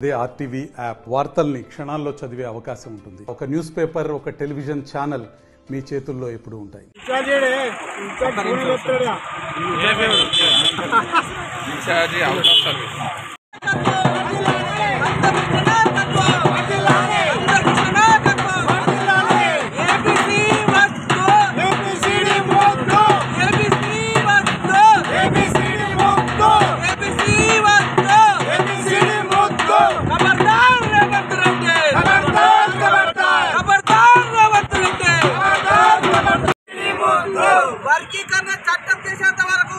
అదే RTV app వార్తల్ని క్షణాల్లో చదివే అవకాశం ఉంటుంది. ఒక న్యూస్ పేపర్, ఒక టెలివిజన్ ఛానల్ మీ చేతుల్లో ఎప్పుడూ ఉంటాయి. వర్గీకరణ చట్టం చేసేంత వరకు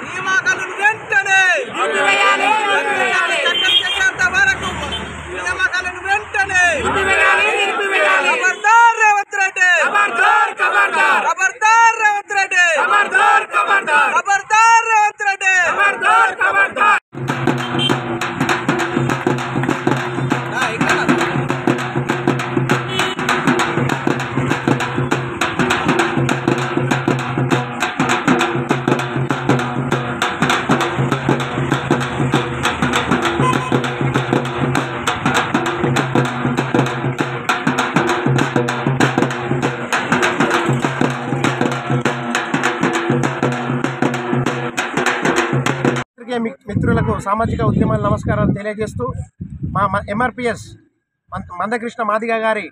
నియామకాలను వెంటనే చట్టం చేసేంత వరకు నియామకాలను వెంటనే ఖబర్దార్ రేవంత్ రెడ్డి, ఖబర్దార్ రేవంత్ రెడ్డి, ఖబర్దార్ రేవంత్ రెడ్డి. మిత్రులకు సామాజిక ఉద్యమాల నమస్కారాలు తెలియజేస్తూ మా ఎంఆర్పిఎస్ మందకృష్ణ మాదిగ గారి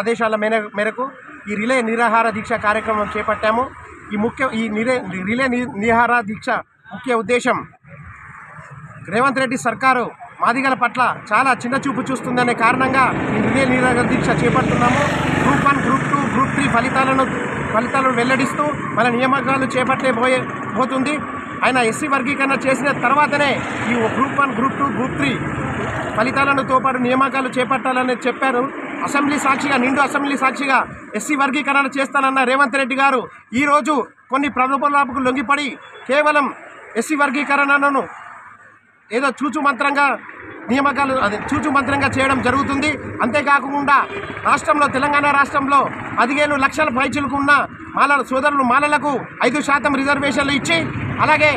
ఆదేశాల మేరకు ఈ రిలే నిరాహార దీక్ష కార్యక్రమం చేపట్టాము. ఈ రిలే నిరాహార దీక్ష ముఖ్య ఉద్దేశం రేవంత్ రెడ్డి సర్కారు మాదిగల పట్ల చాలా చిన్న చూపు చూస్తుందనే కారణంగా ఈ రిలే నిరాహార దీక్ష చేపడుతున్నాము. గ్రూప్ 1, గ్రూప్ 2, గ్రూప్ 3 ఫలితాలను వెల్లడిస్తూ మన నియామకాలు పోతుంది. ఆయన ఎస్సీ వర్గీకరణ చేసిన తర్వాతనే ఈ గ్రూప్ 1, గ్రూప్ 2, గ్రూప్ 3 ఫలితాలతో పాటు నియామకాలు చేపట్టాలని చెప్పారు. నిండు అసెంబ్లీ సాక్షిగా ఎస్సీ వర్గీకరణ చేస్తానన్న రేవంత్ రెడ్డి గారు ఈరోజు కొన్ని ప్రలోభాలకు లొంగిపడి కేవలం ఎస్సీ వర్గీకరణను ఏదో మంత్రంగా చేయడం జరుగుతుంది. అంతేకాకుండా తెలంగాణ రాష్ట్రంలో 15 లక్షల పైచిలకు ఉన్న మాలలకు 5% రిజర్వేషన్లు ఇచ్చి, అలాగే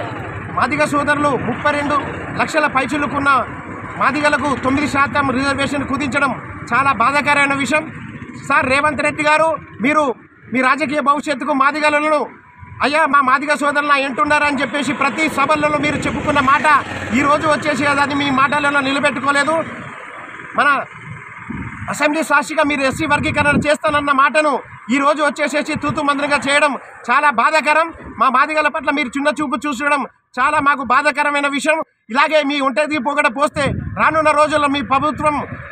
మాదిగ సోదరులు 32 లక్షల పైచిలుకున్న మాదిగలకు 9% రిజర్వేషన్ కుదించడం చాలా బాధాకరమైన విషయం. సార్ రేవంత్ రెడ్డి గారు, మీరు మీ రాజకీయ భవిష్యత్తుకు మాదిగలను అయ్యా మా మాదిగ సోదరులు ఎంటున్నారని చెప్పేసి ప్రతి సభలలో మీరు చెప్పుకున్న మాట ఈరోజు వచ్చేసి అది మీ మాటలలో నిలబెట్టుకోలేదు. మన అసెంబ్లీ సాక్షిగా మీరు ఎస్సీ వర్గీకరణ చేస్తానన్న మాటను ఈరోజు వచ్చేసేసి మంత్రంగా చేయడం చాలా బాధాకరం. మా మాదిగల పట్ల మీరు చిన్న చూపు చూసడం చాలా మాకు బాధాకరమైన విషయం. ఇలాగే మీ ఒంటరి పోగడ పోస్తే రానున్న రోజుల్లో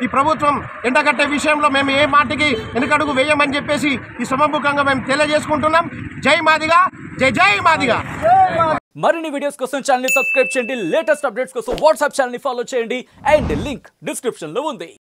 ఈ ప్రభుత్వం ఎండగట్టే విషయంలో మేము ఏ మాటకి వెనుకడుగు వేయమని చెప్పేసి ఈ సభముఖంగా మేము తెలియజేసుకుంటున్నాం. జై మాదిగా, జై జై మాదిగా. మరిన్ని వీడియోస్ కోసం ఛానల్ ని సబ్స్క్రైబ్ చేయండి. లేటెస్ట్ అప్డేట్స్ కోసం వాట్సాప్ ఛానల్ ని ఫాలో చేయండి. అండ్ లింక్ డిస్క్రిప్షన్ లో ఉంది.